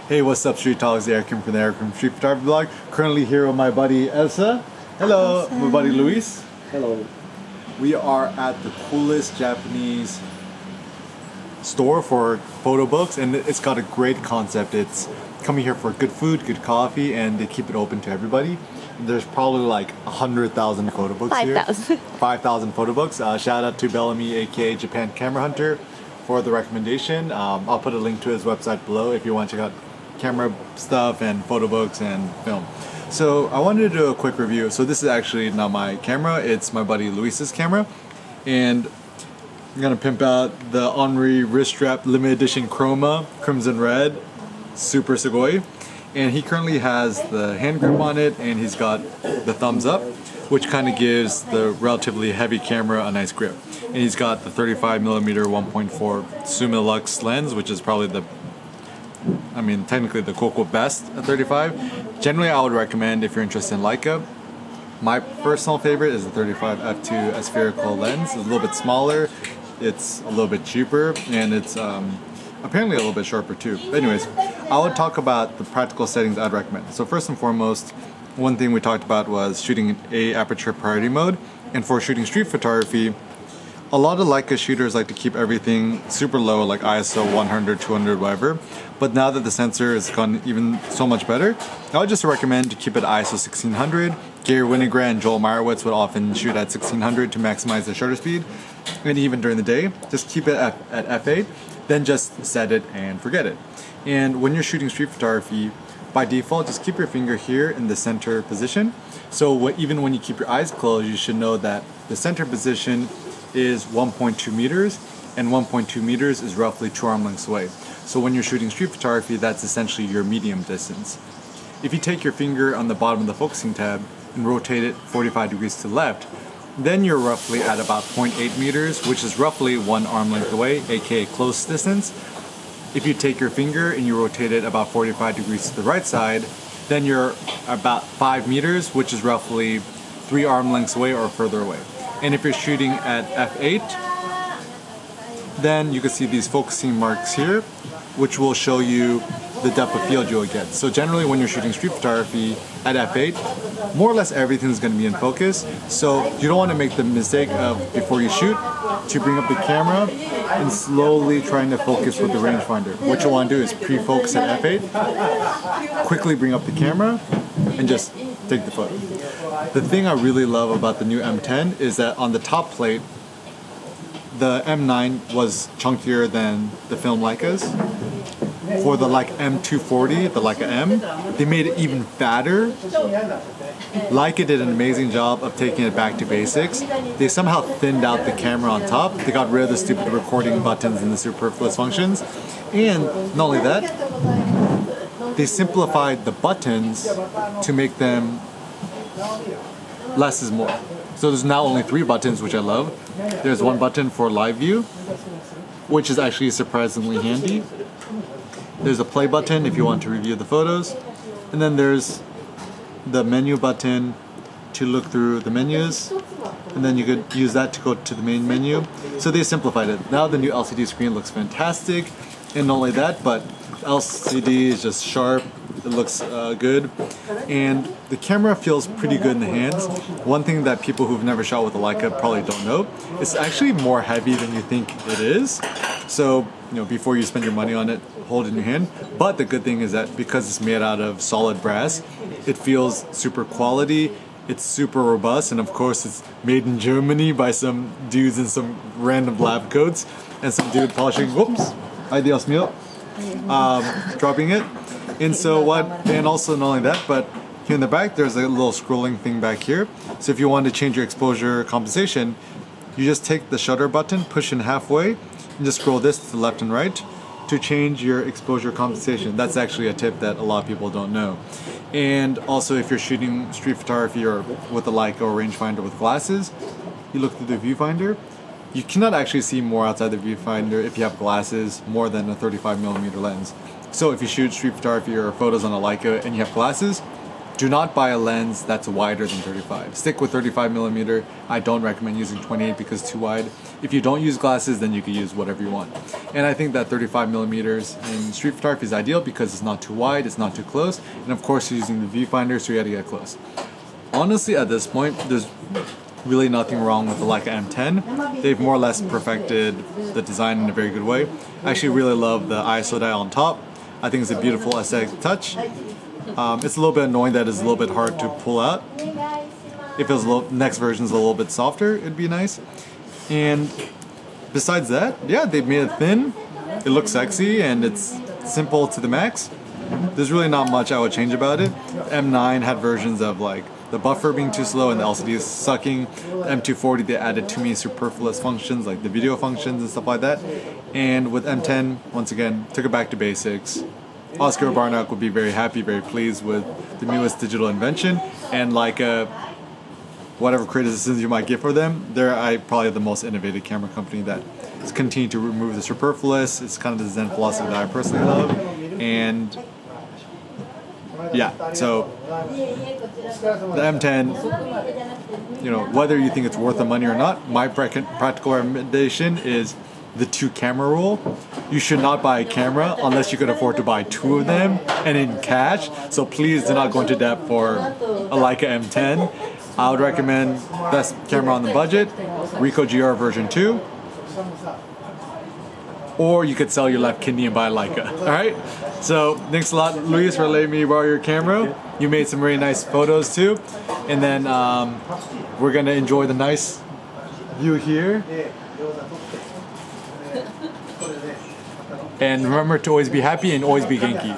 Hey, what's up, Street Talks? The Eric from the Eric from Street Photography Blog. Currently here with my buddy Elsa. Hello, Elsa. my buddy Luis. Hello. We are at the coolest Japanese store for photo books, and it's got a great concept. It's coming here for good food, good coffee, and they keep it open to everybody. There's probably like 100,000 photo books here. 5,000. 5,000 photo books. Shout out to Bellamy, aka Japan Camera Hunter, for the recommendation. I'll put a link to his website below if you want to check out camera stuff and photo books and film. So I wanted to do a quick review. So this is actually not my camera, it's my buddy Luis's camera, and I'm gonna pimp out the Henri wrist strap limited edition Chroma Crimson Red Super Sugoi, and he currently has the hand grip on it, and he's got the thumbs up, which kind of gives the relatively heavy camera a nice grip. And he's got the 35mm 1.4 Summilux lens, which is probably technically the quote best at 35. Generally, I would recommend if you're interested in Leica. My personal favorite is the 35 f2 spherical lens. It's a little bit smaller, it's a little bit cheaper, and it's apparently a little bit sharper too. But anyways, I would talk about the practical settings I'd recommend. So first and foremost, one thing we talked about was shooting in A aperture priority mode, and for shooting street photography, a lot of Leica shooters like to keep everything super low, like ISO 100, 200, whatever. But now that the sensor has gone even so much better, I would just recommend to keep it ISO 1600. Gary Winograd and Joel Meyerowitz would often shoot at 1600 to maximize the shutter speed. And even during the day, just keep it at f8, then just set it and forget it. And when you're shooting street photography, by default, just keep your finger here in the center position. So even when you keep your eyes closed, you should know that the center position is 1.2 meters, and 1.2 meters is roughly 2 arm lengths away. So when you're shooting street photography, that's essentially your medium distance. If you take your finger on the bottom of the focusing tab and rotate it 45 degrees to the left, then you're roughly at about 0.8 meters, which is roughly 1 arm length away, aka close distance. If you take your finger and you rotate it about 45 degrees to the right side, then you're about 5 meters, which is roughly 3 arm lengths away or further away. And if you're shooting at f8, then you can see these focusing marks here, which will show you the depth of field you'll get. So generally when you're shooting street photography at f8, more or less everything's going to be in focus. So you don't want to make the mistake of, before you shoot, to bring up the camera and slowly trying to focus with the rangefinder. What you want to do is pre-focus at f8, quickly bring up the camera, and just take the photo. The thing I really love about the new M10 is that on the top plate, the M9 was chunkier than the film Leicas. For the Leica M240, the Leica M, they made it even fatter. Leica did an amazing job of taking it back to basics. They somehow thinned out the camera on top. They got rid of the stupid recording buttons and the superfluous functions. And not only that, they simplified the buttons to make them less is more. So there's now only 3 buttons, which I love. There's one button for live view, which is actually surprisingly handy. There's a play button if you want to review the photos. And then there's the menu button to look through the menus. And then you could use that to go to the main menu. So they simplified it. Now the new LCD screen looks fantastic. And not only that, but LCD is just sharp. It looks good, and the camera feels pretty good in the hands. One thing that people who've never shot with a Leica probably don't know, it's actually more heavy than you think it is. So, before you spend your money on it, hold it in your hand. But the good thing is that because it's made out of solid brass, it feels super quality, it's super robust, and of course it's made in Germany by some dudes in some random lab coats, and some dude polishing, whoops, ay Dios mío, dropping it. And also not only that, but here in the back, there's a little scrolling thing back here. So if you want to change your exposure compensation, you just take the shutter button, push in halfway, and just scroll this to the left and right to change your exposure compensation. That's actually a tip that a lot of people don't know. And also if you're shooting street photography or with a Leica or rangefinder with glasses, you look through the viewfinder, you cannot actually see more outside the viewfinder if you have glasses more than a 35mm lens. So if you shoot street photography or photos on a Leica and you have glasses, do not buy a lens that's wider than 35. Stick with 35mm. I don't recommend using 28 because it's too wide. If you don't use glasses, then you can use whatever you want. And I think that 35mm in street photography is ideal because it's not too wide, it's not too close, and of course you're using the viewfinder, so you gotta get close. Honestly, at this point, there's really nothing wrong with the Leica M10. They've more or less perfected the design in a very good way. I actually really love the ISO dial on top. I think it's a beautiful aesthetic touch. It's a little bit annoying that it's a little bit hard to pull out. If it was next version is a little bit softer, it'd be nice. And besides that, yeah, they've made it thin. It looks sexy and it's simple to the max. There's really not much I would change about it. M9 had versions of like the buffer being too slow and the LCD is sucking. The M240 they added too many superfluous functions like the video functions and stuff like that. And with M10, once again, took it back to basics. Oscar Barnack would be very happy, very pleased with the newest digital invention, and Leica, whatever criticisms you might give for them, they're probably the most innovative camera company that is continuing to remove the superfluous. It's kind of the Zen philosophy that I personally love, and yeah, so the M10, you know, whether you think it's worth the money or not, my practical recommendation is the 2 camera rule. You should not buy a camera unless you can afford to buy 2 of them and in cash. So please do not go into debt for a Leica M10. I would recommend best camera on the budget, Ricoh GR version 2. Or you could sell your left kidney and buy a Leica. Alright? So thanks a lot, Luis, for letting me borrow your camera. You made some really nice photos too. And then we're gonna enjoy the nice view here. And remember to always be happy and always be Genki.